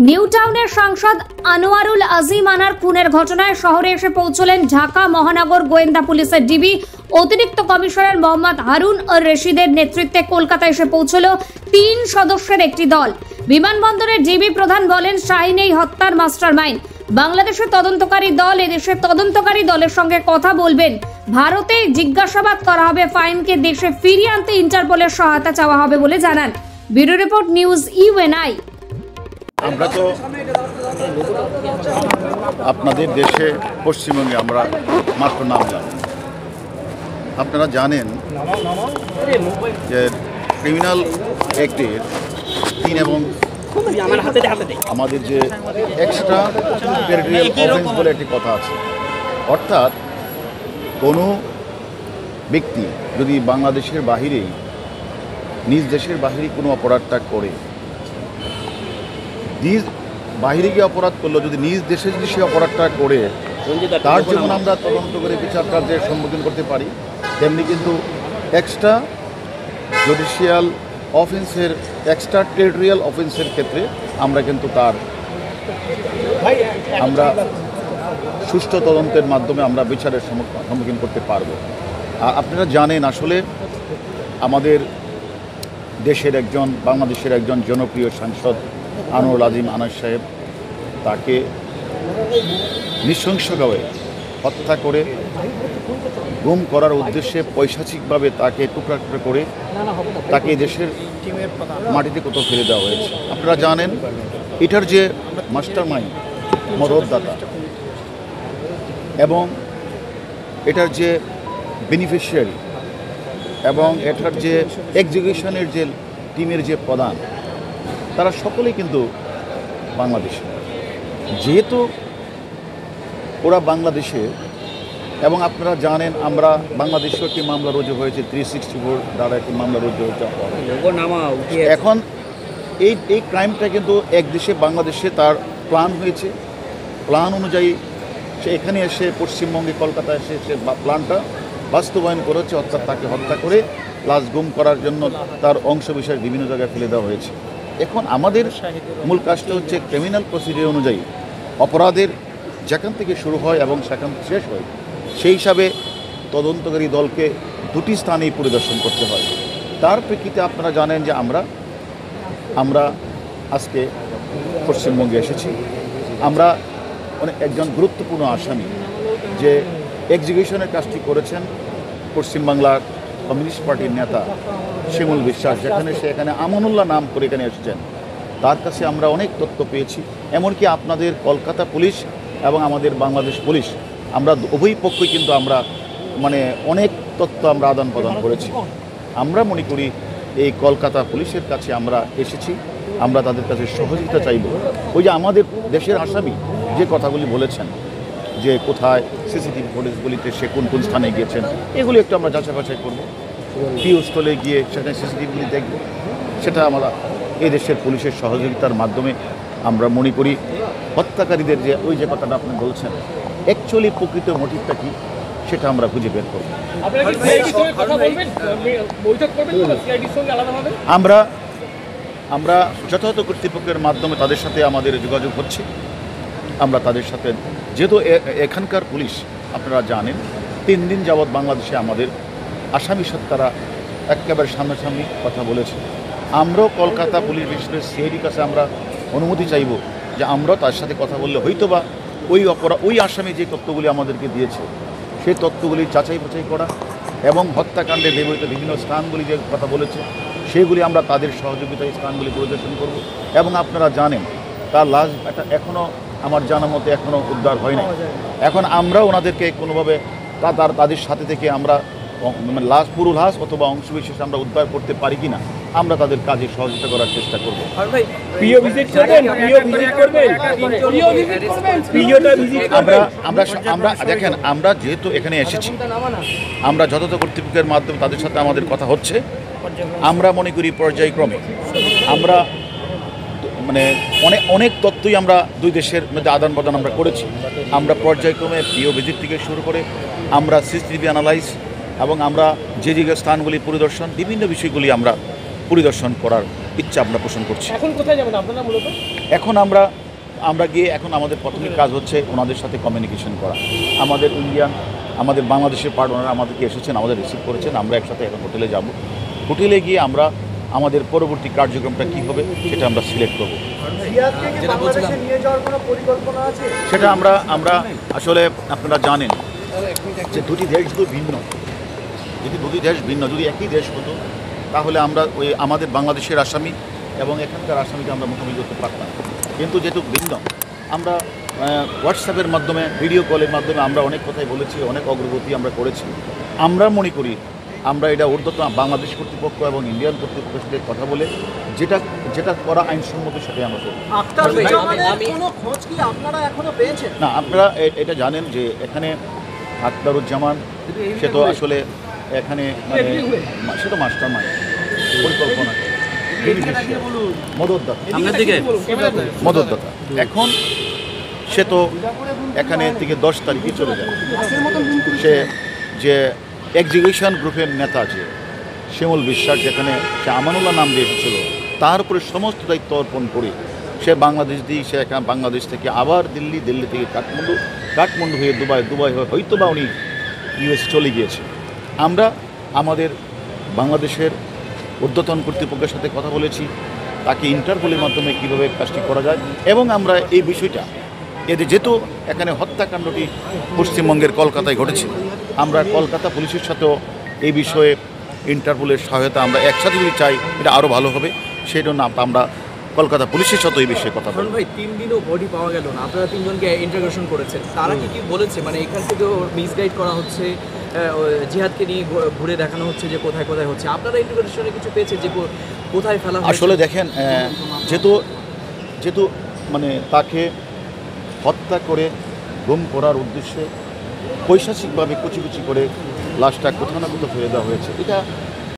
New টাউনের সাংসদ আনোয়ারুল আজিম আনার খুনের ঘটনায় শহরে এসে পৌঁছলেন ঢাকা মহানগর গোয়েন্দা পুলিশের ডিবি অতিরিক্ত কমিশনার মোহাম্মদ হারুন আর রশিদের নেতৃত্বে কলকাতা এসে পৌঁছল 3 সদস্যের একটি দল। বিমানবন্দরের ডিবি প্রধান বলেন, শাহিন এই হত্যার মাস্টারমাইন্ড। বাংলাদেশের তদন্তকারী দল এদেশের তদন্তকারী দলের সঙ্গে কথা বলবেন। ভারতে জিজ্ঞাসাবাদ করা হবে, ফাইনকে দেশে ফিরিয়ে আনতে ইন্টারপোলের সহায়তা চাওয়া হবে বলে জানান। Bureau report, news UNI. আমরা তো আপনাদের দেশে পশ্চিমবঙ্গে আমরা মাত্র নাম জানি। আপনারা জানেন যে ক্রিমিনাল অ্যাক্টের 3 এবং আমাদের যে এক্সট্রা টেরিটোরিয়াল অফেন্স বলে একটি কথা আছে, অর্থাৎ কোনো ব্যক্তি যদি বাংলাদেশের বাহিরেই নিজ দেশের বাহিরে কোনো অপরাধটা করে, নিজ বাহিরে গিয়ে অপরাধ করলো, যদি নিজ দেশে যদি সে অপরাধটা করে তার যেমন আমরা তদন্ত করে বিচার কার্যের সম্মুখীন করতে পারি, তেমনি কিন্তু এক্সট্রা জুডিশিয়াল অফেন্সের এক্সট্রা টেরিটোরিয়াল অফেন্সের ক্ষেত্রে আমরা কিন্তু আমরা সুষ্ঠু তদন্তের মাধ্যমে আমরা বিচারের সম্মুখীন করতে পারবো। আপনারা জানেন আসলে আমাদের দেশের বাংলাদেশের একজন জনপ্রিয় সাংসদ আনোয়ারুল আজিম আনার সাহেব, তাকে নৃশংসভাবে হত্যা করে গুম করার উদ্দেশ্যে পৈশাচিকভাবে তাকে টুকরা টুকরা করে তাকে দেশের মাটিতে কোথাও ফেলে দেওয়া হয়েছে। আপনারা জানেন এটার যে মাস্টারমাইন্ড, মদতদাতা এবং এটার যে বেনিফিশিয়ারি এবং এটার যে এক্সিকিউশনের যে টিমের যে প্রধান, তারা সকলেই কিন্তু বাংলাদেশে। যেহেতু ওরা বাংলাদেশে, এবং আপনারা জানেন আমরা বাংলাদেশেও একটি মামলা রুজু হয়েছে, 364 দ্বারা একটি মামলা রুজু হয়েছে। এখন এই ক্রাইমটা কিন্তু এক দেশে বাংলাদেশে তার প্ল্যান হয়েছে, প্ল্যান অনুযায়ী সে এখানে এসে পশ্চিমবঙ্গে কলকাতায় এসে সে প্ল্যানটা বাস্তবায়ন করেছে, অর্থাৎ তাকে হত্যা করে লাশ গুম করার জন্য তার অংশ বিষয় বিভিন্ন জায়গায় ফেলে দেওয়া হয়েছে। এখন আমাদের মূল কাজটা হচ্ছে ক্রিমিনাল প্রসিডিউর অনুযায়ী অপরাধের যেখান থেকে শুরু হয় এবং সেখান শেষ হয়, সেই হিসাবে তদন্তকারী দলকে 2টি স্থানেই পরিদর্শন করতে হয়। তার প্রেক্ষিতে আপনারা জানেন যে আমরা আজকে পশ্চিমবঙ্গে এসেছি। আমরা একজন গুরুত্বপূর্ণ আসামি যে এক্সিকিউশনের কাজটি করেছেন পশ্চিমবাংলার কমিউনিস্ট পার্টির নেতা শিমুল বিশ্বাস, সেখানে আমানুল্লাহ নাম করে এখানে এসেছেন, তার কাছে আমরা অনেক তথ্য পেয়েছি। এমনকি আপনাদের কলকাতা পুলিশ এবং আমাদের বাংলাদেশ পুলিশ, আমরা উভয় পক্ষই কিন্তু আমরা অনেক তথ্য আমরা আদান প্রদান করেছি। আমরা মনে করি এই কলকাতা পুলিশের কাছে আমরা এসেছি, আমরা তাদের কাছে সহযোগিতা চাইব। ওই যে আমাদের দেশের আসামি যে কথাগুলি বলেছেন যে কোথায় সিসিটিভি ফুটেজগুলিতে সে কোন কোন স্থানে গিয়েছেন, এগুলি একটু আমরা যাচাই বাছাই করবো। স্থলে গিয়ে সেখানে সিসিটিভিগুলি দেখব, সেটা আমরা এই দেশের পুলিশের সহযোগিতার মাধ্যমে আমরা মনে করি হত্যাকারীদের যে ওই যে কথাটা আপনি বলছেন অ্যাকচুয়ালি প্রকৃত মোটিভটা কী সেটা আমরা খুঁজে বের করব। আমরা যথাযথ কর্তৃপক্ষের মাধ্যমে তাদের সাথে আমাদের যোগাযোগ হচ্ছে। আমরা তাদের সাথে, যেহেতু এখানকার পুলিশ আপনারা জানেন 3 দিন যাবৎ বাংলাদেশে আমাদের আসামির সাথে তারা একেবারে সামনাসামনি কথা বলেছে। আমরাও কলকাতা পুলিশ, বিশেষ করে সিআইডির কাছে আমরা অনুমতি চাইব যে আমরাও তার সাথে কথা বললে হয়তোবা ওই আসামি যে তথ্যগুলি আমাদেরকে দিয়েছে সেই তথ্যগুলি যাচাই বাছাই করা এবং হত্যাকাণ্ডে ব্যবহৃত বিভিন্ন স্থানগুলি যে কথা বলেছে সেগুলি আমরা তাদের সহযোগিতায় স্থানগুলি পরিদর্শন করব। এবং আপনারা জানেন তার লাশ এখনও আমার জানা মতে এখনও উদ্ধার হয় নাই। এখন আমরা ওনাদেরকে কোনোভাবে তাদের সাথে থেকে আমরা পুরো লাশ অথবা অংশবিশেষ আমরা উদ্ধার করতে পারি কিনা আমরা তাদের কাজে সহযোগিতা করার চেষ্টা করব। আমরা দেখেন, আমরা যেহেতু এখানে এসেছি, আমরা যথাযথ কর্তৃপক্ষের মাধ্যমে তাদের সাথে আমাদের কথা হচ্ছে। আমরা মনে করি পর্যায়ক্রমে আমরা অনেক তথ্যই আমরা দুই দেশের মধ্যে আদান প্রদান আমরা করেছি। আমরা পর্যায়ক্রমে প্রিয় ভিজিট থেকে শুরু করে আমরা সিসিটিভি অ্যানালাইজ এবং আমরা যে স্থানগুলি পরিদর্শন, বিভিন্ন বিষয়গুলি আমরা পরিদর্শন করার ইচ্ছা আমরা পোষণ করছি। এখন কোথায় যাবেন আপনারা মূলত? এখন আমরা গিয়ে এখন আমাদের প্রাথমিক কাজ হচ্ছে ওনাদের সাথে কমিউনিকেশন করা। আমাদের বাংলাদেশের পার্টনার আমাদেরকে এসেছেন, আমাদের রিসিভ করেছেন। আমরা একসাথে এখন হোটেলে যাব। হোটেলে গিয়ে আমরা আমাদের পরবর্তী কার্যক্রমটা কী হবে সেটা আমরা সিলেক্ট করব। সেটা আমরা আসলে আপনারা জানেন যে দুটি দেশ যদি ভিন্ন, যদি একই দেশ হতো তাহলে আমরা আমাদের বাংলাদেশের আসামি এবং এখানকার আসামিকে আমরা মুখোমুখি করতে পারতাম। কিন্তু যেহেতু ভিন্ন, আমরা হোয়াটসঅ্যাপের মাধ্যমে, ভিডিও কলের মাধ্যমে আমরা অনেক কথাই বলেছি, অনেক অগ্রগতি আমরা করেছি। আমরা মনে করি আমরা এটা ঊর্ধ্বতন বাংলাদেশ কর্তৃপক্ষ এবং ইন্ডিয়ান কর্তৃপক্ষের সাথে কথা বলে যেটা করা আইনসম্মত সেটাই আমরা করব। না, আপনারা এটা জানেন যে এখানে আখতারুজ্জামান সে তো আসলে এখানে সে তো মাস্টার মাইন্ড, পরিকল্পনা, মদতদাতা। এখন সে তো এখানে থেকে 10 তারিখে চলে যায়। সে যে এক্সিকিউশন গ্রুপের নেতা আছে শিমুল বিশ্বাস, যেখানে সে আমানুল্লাহ নাম দিয়ে এসেছিল, তার উপরে সমস্ত দায়িত্ব অর্পণ করে সে বাংলাদেশ থেকে আবার দিল্লি থেকে কাঠমান্ডু হয়ে দুবাই হয়ে হয়তো বা উনি ইউএস চলে গিয়েছে। আমরা আমাদের বাংলাদেশের ঊর্ধ্বতন কর্তৃপক্ষের সাথে কথা বলেছি, তাকে ইন্টারপোলের মাধ্যমে কীভাবে কাজটি করা যায়, এবং আমরা এই বিষয়টা যেহেতু এখানে হত্যাকাণ্ডটি পশ্চিমবঙ্গের কলকাতায় ঘটেছে, আমরা কলকাতা পুলিশের সাথেও এই বিষয়ে ইন্টারপোলের সহায়তা আমরা একসাথে যদি চাই এটা আরও ভালো হবে। সেই জন্য আমরা কলকাতা পুলিশের সাথে এই বিষয়ে কথা বলব। ভাই 3 দিনও বডি পাওয়া গেল না, আপনারা 3 জনকে ইন্টারোগেশন করেছেন, তারা কি বলেছে? মানে এখান থেকেও মিসগাইড করা হচ্ছে, জিহাদকে নিয়ে ঘুরে দেখানো হচ্ছে যে কোথায় হচ্ছে। আপনারা ইন্টারোগেশনে কিছু পেয়েছেন যে কোথায় ফেলা হয়েছে? আসলে দেখেন, যেহেতু মানে তাকে হত্যা করে গুম করার উদ্দেশ্যে পৈশাচিকভাবে কুচি করে লাশটা কোথাও না কোথাও ফেলে দেওয়া হয়েছে, এটা